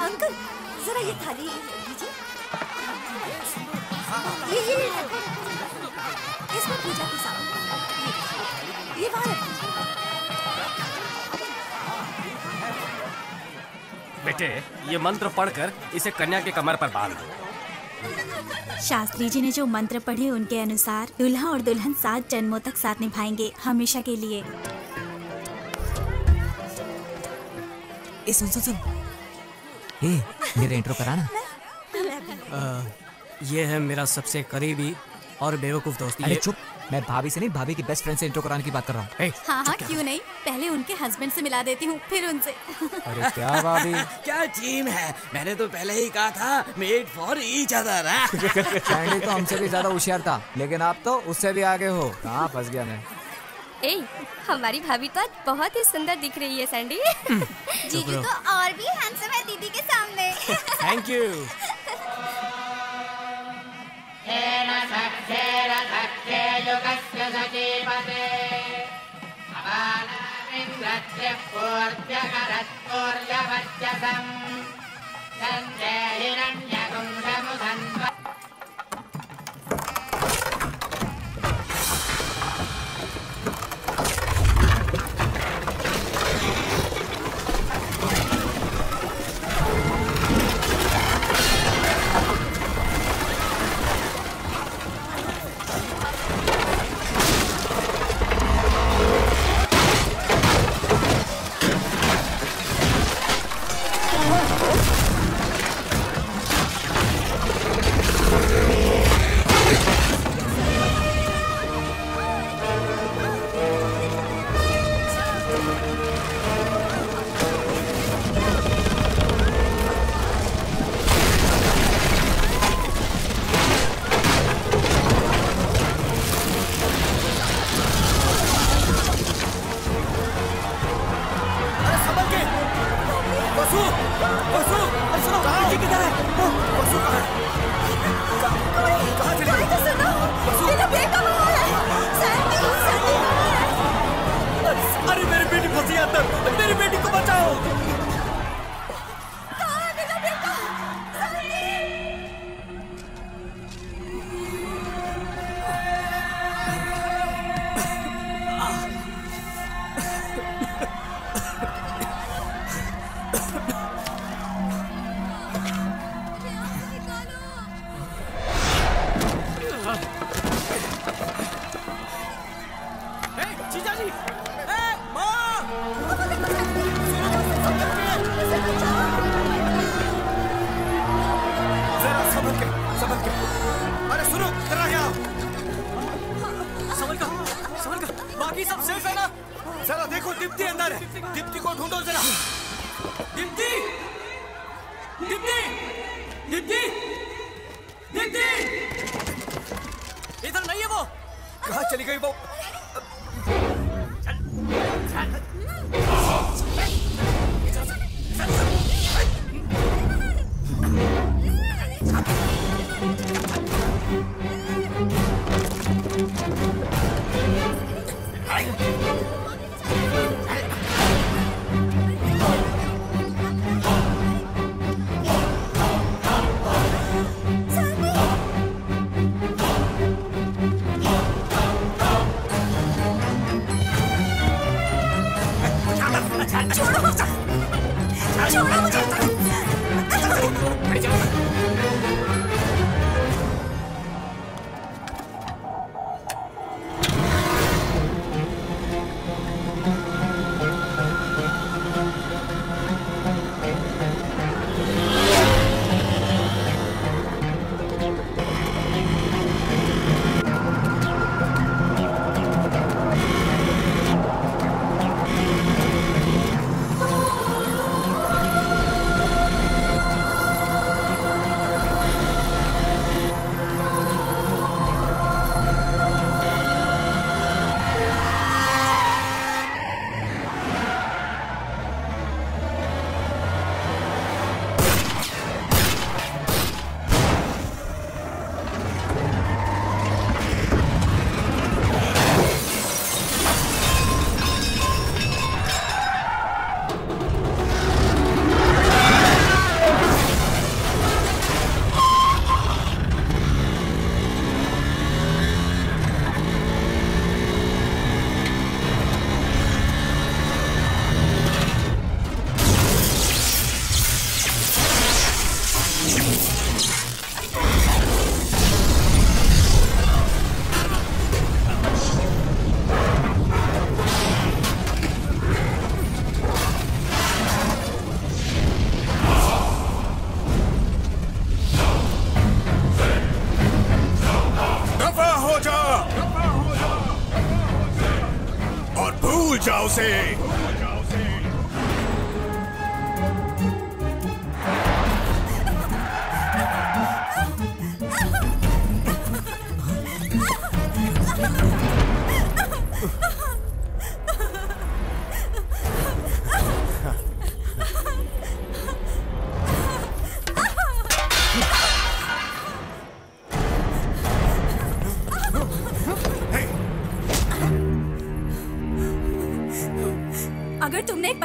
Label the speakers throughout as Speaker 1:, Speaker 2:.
Speaker 1: Uncle जरा ये थाली दीजिए। ये इसमें पूजा की सामग्री ये वहाँ रखिए।
Speaker 2: बेटे ये मंत्र पढ़कर इसे कन्या के कमर पर बांध दो।
Speaker 3: शास्त्री जी ने जो मंत्र पढ़े उनके अनुसार दूल्हा और दुल्हन 7 जन्मों तक साथ निभाएंगे, हमेशा के लिए।
Speaker 4: सुन मेरा इंट्रो कराना।
Speaker 2: ये है मेरा सबसे करीबी और बेवकूफ दोस्त।
Speaker 4: अरे चुप, मैं भाभी से नहीं, भाभी की बेस्ट फ्रेंड से इंट्रो कराने की बात कर रहा हूँ।
Speaker 3: हाँ क्यों नहीं, पहले उनके हस्बैंड से मिला देती हूँ, फिर उनसे।
Speaker 4: अरे क्या भाभी,
Speaker 5: क्या टीम है, मैंने तो पहले ही कहा था made for each other.
Speaker 4: Sandy तो हमसे भी ज्यादा होशियार था, लेकिन आप तो उससे भी आगे हो। कहाँ फंस गया मैं।
Speaker 6: हमारी भाभी तो आज बहुत ही सुंदर दिख रही है सैंडी।
Speaker 3: जीजू तो और भी हैंडसम है दीदी के सामने।
Speaker 2: Thank you.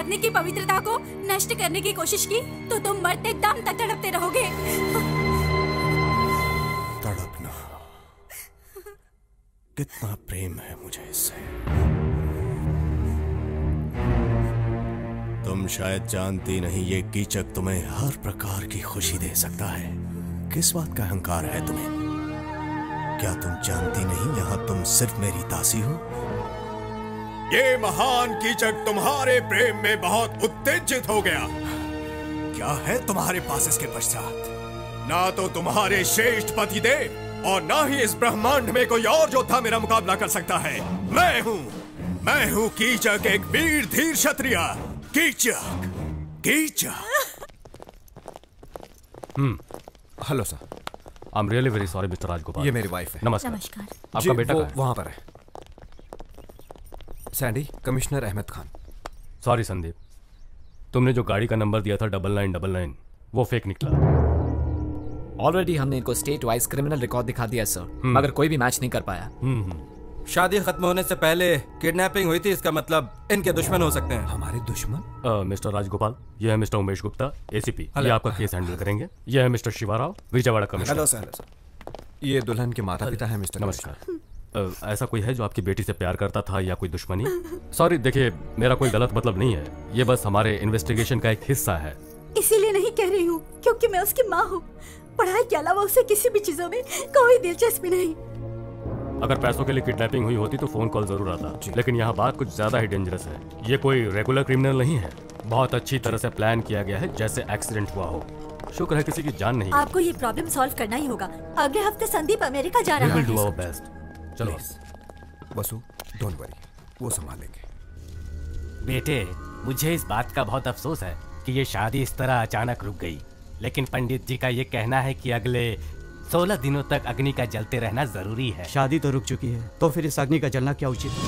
Speaker 3: पत्नी की पवित्रता को नष्ट करने की कोशिश की तो तुम मरते दम तक तड़पते रहोगे।
Speaker 7: तड़पना, कितना प्रेम है मुझे इससे। तुम शायद जानती नहीं, ये कीचक तुम्हें हर प्रकार की खुशी दे सकता है। किस बात का अहंकार है तुम्हें? क्या तुम जानती नहीं यहाँ तुम सिर्फ मेरी दासी हो? ये महान कीचक तुम्हारे प्रेम में बहुत उत्तेजित हो गया। क्या है तुम्हारे पास इसके पश्चात? ना तो तुम्हारे श्रेष्ठ पति देव और ना ही इस ब्रह्मांड में कोई और योद्धा मेरा मुकाबला कर सकता है। मैं हूँ कीचक, एक वीर धीर क्षत्रिय। Kichaka, Kichaka.
Speaker 8: Hello sir.
Speaker 2: I am really very sorry mister Rajagopal.
Speaker 8: ये मेरी वाइफ है।
Speaker 2: नमस्कार।
Speaker 3: नमस्कार।
Speaker 2: आपका बेटा कहाँ है?
Speaker 8: वहां पर है। Sandy, commissioner Ahmad Khan.
Speaker 2: Sorry Sandeep, तुमने जो गाड़ी का नंबर दिया था 9999 वो फेक निकला।
Speaker 4: ऑलरेडी हमने इनको स्टेट वाइज क्रिमिनल रिकॉर्ड दिखा दिया सर, मगर कोई भी मैच नहीं कर पाया।
Speaker 9: शादी खत्म होने से पहले किडनैपिंग हुई थी, इसका मतलब इनके दुश्मन हो सकते हैं।
Speaker 8: हमारे दुश्मन?
Speaker 2: मिस्टर राजगोपाल, ये है मिस्टर उमेश गुप्ता, एसीपी। ये आपका केस हैंडल करेंगे। ये है mister Shivarao, Vijayawada commissioner.
Speaker 8: Hello sir. ये दुल्हन के माता पिता है मिस्टर।
Speaker 2: नमस्कार। ऐसा कोई है जो आपकी बेटी से प्यार करता था या कोई दुश्मनी? सॉरी, देखिए मेरा कोई गलत मतलब नहीं है, ये बस हमारे इन्वेस्टिगेशन का एक हिस्सा है।
Speaker 1: इसीलिए नहीं कह रही हूँ क्योंकि मैं उसकी माँ हूँ। पढ़ाई के अलावा उसे किसी भी चीजों में कोई दिलचस्पी नहीं।
Speaker 2: अगर पैसों के लिए किडनैपिंग हुई होती तो फोन कॉल जरूर आता, लेकिन यहाँ बात कुछ ज्यादा ही डेंजरस है। ये कोई रेगुलर क्रिमिनल नहीं है, बहुत अच्छी तरह से प्लान किया गया है, जैसे एक्सीडेंट हुआ हो। शुक्र है किसी की जान नहीं।
Speaker 1: आपको ये प्रॉब्लम सॉल्व करना ही होगा। अगले हफ्ते संदीप अमेरिका जा रहा है।
Speaker 2: Do our best. चलो
Speaker 8: वसु, डोंट वरी, वो संभालेंगे।
Speaker 10: बेटे, मुझे इस बात का बहुत अफसोस है कि ये शादी इस तरह अचानक रुक गई, लेकिन पंडित जी का ये कहना है कि अगले 16 दिनों तक अग्नि का जलते रहना जरूरी है।
Speaker 11: शादी तो रुक चुकी है, तो फिर इस अग्नि का जलना क्या उचित है?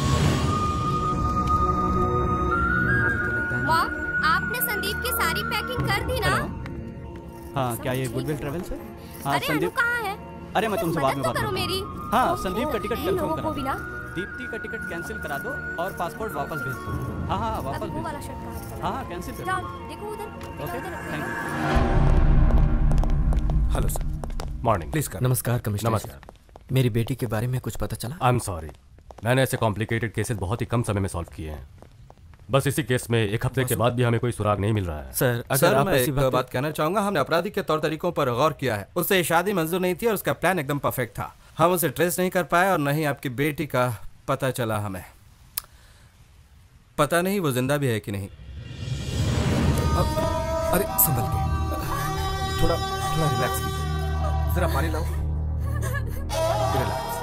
Speaker 6: वाह, आपने संदीप की सारी पैकिंग कर दी ना?
Speaker 11: हाँ, क्या ये गुडविल ट्रेवल से? हाँ,
Speaker 6: अरे अनु कहाँ है?
Speaker 11: अरे मैं तुमसे बाद में बात
Speaker 6: करो मेरी।
Speaker 11: हाँ, संदीप का टिकट कंफर्म
Speaker 6: लोगों
Speaker 11: करा
Speaker 6: को भी ना।
Speaker 11: दीप्ति का टिकट कैंसिल करा दो और पासपोर्ट वापस भेज दो। हाँ हाँ, वापस
Speaker 6: वो
Speaker 11: भेज
Speaker 6: वाला
Speaker 11: दो।
Speaker 6: शर्ट कहाँ है?
Speaker 11: हाँ, कैंसिल कर
Speaker 6: जाओ,
Speaker 11: दो।
Speaker 6: देखो उधर।
Speaker 11: Okay, thank
Speaker 8: hello sir.
Speaker 2: Morning.
Speaker 8: Please कर।
Speaker 5: नमस्कार कमिश्नर।
Speaker 2: नमस्कार।
Speaker 5: मेरी बेटी के बारे में कुछ पता चला?
Speaker 2: आई एम सॉरी, मैंने ऐसे कॉम्प्लिकेटेड केसेस बहुत ही कम समय में सॉल्व किए हैं। बस इसी केस में 1 हफ्ते के बाद भी हमें कोई सुराग नहीं मिल रहा है।
Speaker 5: सर, अगर आप
Speaker 9: मैं
Speaker 5: ऐसी
Speaker 9: एक बात कहना चाहूंगा, हमने अपराधी के तौर तरीकों पर गौर किया है। उससे शादी मंजूर नहीं थी और उसका प्लान एकदम परफेक्ट था। हम उसे ट्रेस नहीं कर पाए और नहीं आपकी बेटी का पता चला हमें। पता नहीं वो जिंदा भी है कि नहीं।
Speaker 8: अरे संभल के, थोड़ा रिलैक्स कीजिए। जरा पानी लाओ। रिलैक्स।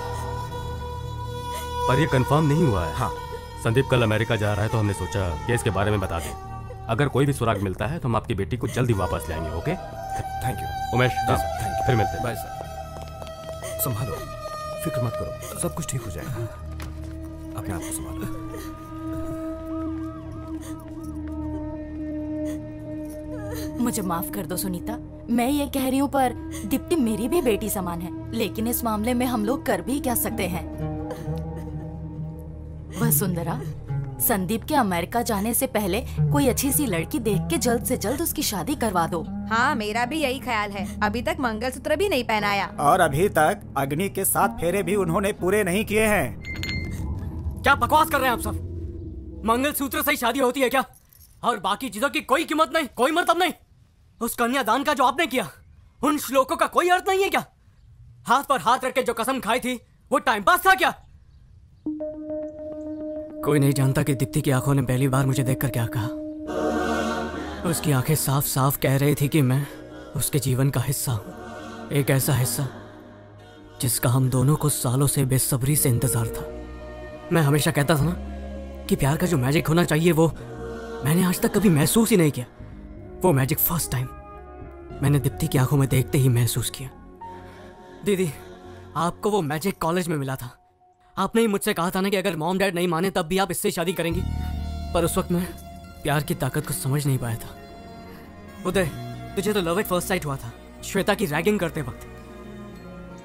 Speaker 2: पर ये कंफर्म नहीं हुआ है।
Speaker 8: हाँ,
Speaker 2: संदीप कल अमेरिका जा रहा है, तो हमने सोचा केस के बारे में बता दें। अगर कोई भी सुराग मिलता है तो हम आपकी बेटी को जल्दी वापस ले आएंगे। Okay,
Speaker 8: thank you
Speaker 2: Umesh.
Speaker 8: Thank you.
Speaker 2: फिर मिलते हैं।
Speaker 9: Bye sir.
Speaker 8: संभालो, फिक्र मत करो, सब कुछ ठीक हो जाएगा। अपने आप को संभालो।
Speaker 12: मुझे माफ कर दो सुनीता, मैं ये कह रही हूँ पर दीप्ति मेरी भी बेटी समान है, लेकिन इस मामले में हम लोग कर भी क्या सकते हैं। वसुंधरा, संदीप के अमेरिका जाने से पहले कोई अच्छी सी लड़की देख के जल्द से जल्द उसकी शादी करवा दो।
Speaker 13: हाँ, मेरा भी यही ख्याल है। अभी तक मंगलसूत्र भी नहीं पहनाया
Speaker 11: और अभी तक अग्नि के 7 फेरे भी उन्होंने पूरे नहीं किए हैं।
Speaker 10: क्या बकवास कर रहे हैं आप सब? मंगलसूत्र से ही शादी होती है क्या? और बाकी चीजों की कोई कीमत नहीं, कोई मतलब नहीं? उस कन्यादान का जो आपने किया, उन श्लोकों का कोई अर्थ नहीं है क्या? हाथ पर हाथ रख के जो कसम खाई थी, वो टाइम पास था क्या? कोई नहीं जानता कि दीप्ति की आंखों ने पहली बार मुझे देखकर क्या कहा। उसकी आंखें साफ साफ कह रही थी कि मैं उसके जीवन का हिस्सा हूं, एक ऐसा हिस्सा जिसका हम दोनों को सालों से बेसब्री से इंतजार था। मैं हमेशा कहता था ना कि प्यार का जो मैजिक होना चाहिए वो मैंने आज तक कभी महसूस ही नहीं किया। वो मैजिक फर्स्ट टाइम मैंने दीप्ति की आंखों में देखते ही महसूस किया। दीदी, आपको वो मैजिक कॉलेज में मिला था। आपने ही मुझसे कहा था ना कि अगर मॉम डैड नहीं माने तब भी आप इससे शादी करेंगी, पर उस वक्त मैं प्यार की ताकत को समझ नहीं पाया था। उदय, तुझे तो लव एट फर्स्ट साइट हुआ था श्वेता की रैगिंग करते वक्त।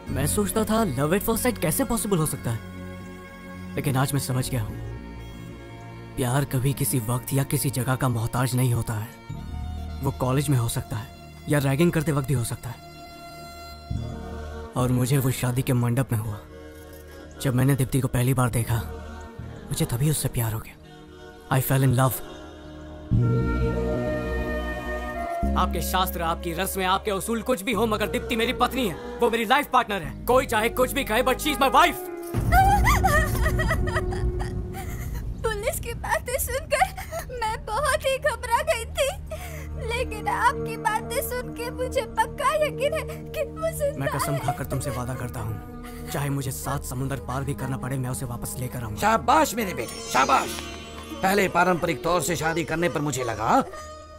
Speaker 10: मैं सोचता था लव एट फर्स्ट साइट कैसे पॉसिबल हो सकता है, लेकिन आज मैं समझ गया हूं प्यार कभी किसी वक्त या किसी जगह का मोहताज नहीं होता है। वो कॉलेज में हो सकता है या रैगिंग करते वक्त भी हो सकता है। और मुझे वो शादी के मंडप में हुआ। जब मैंने दीप्ति को पहली बार देखा, मुझे तभी उससे प्यार हो गया। आई फेल इन लव। आपके शास्त्र, आपकी रस्में, आपके उसूल कुछ भी हो, मगर दीप्ति मेरी पत्नी है। वो मेरी लाइफ पार्टनर है। कोई चाहे कुछ भी कहे, but she is my wife.
Speaker 1: Police की बातें सुनकर मैं बहुत ही घबरा गई थी, लेकिन आपकी बातें सुन के मुझे पक्का यकीन है कि वो जिंदा
Speaker 10: मैं कसम
Speaker 1: है।
Speaker 10: खाकर तुमसे वादा करता हूँ, चाहे मुझे 7 समुंदर पार भी करना पड़े, मैं उसे वापस लेकर आऊंगा।
Speaker 5: शाबाश मेरे बेटे, शाबाश। पहले पारंपरिक तौर से शादी करने पर मुझे लगा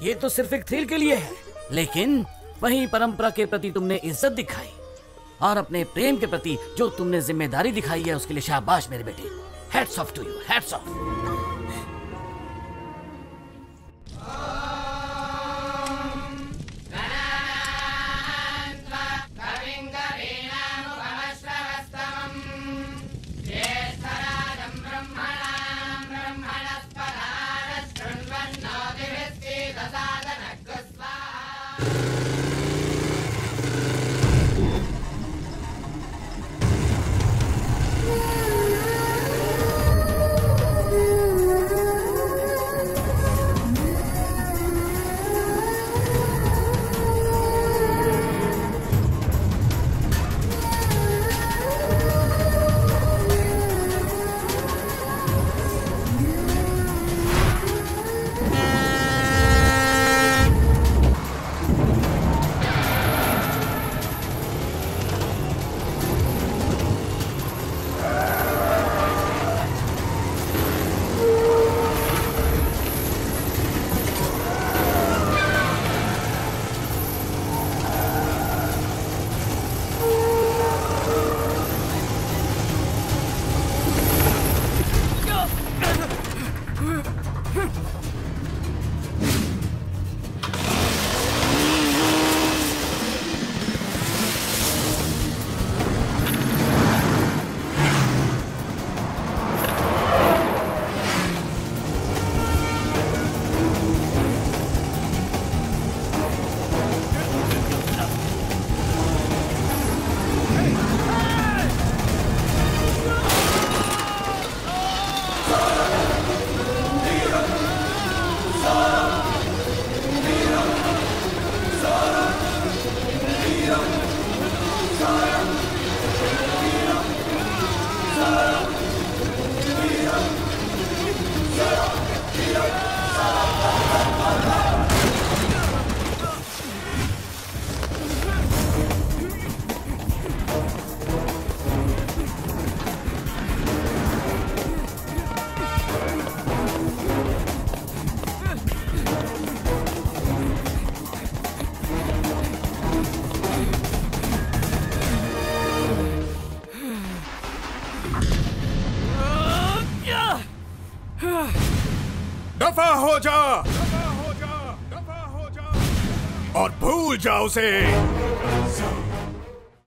Speaker 5: ये तो सिर्फ एक थ्रिल के लिए है, लेकिन वही परंपरा के प्रति तुमने इज्जत दिखाई और अपने प्रेम के प्रति जो तुमने जिम्मेदारी दिखाई है उसके लिए शाबाश मेरे बेटे। Hats off to you, hats off.
Speaker 7: दफा हो जा, और भूल जा उसे।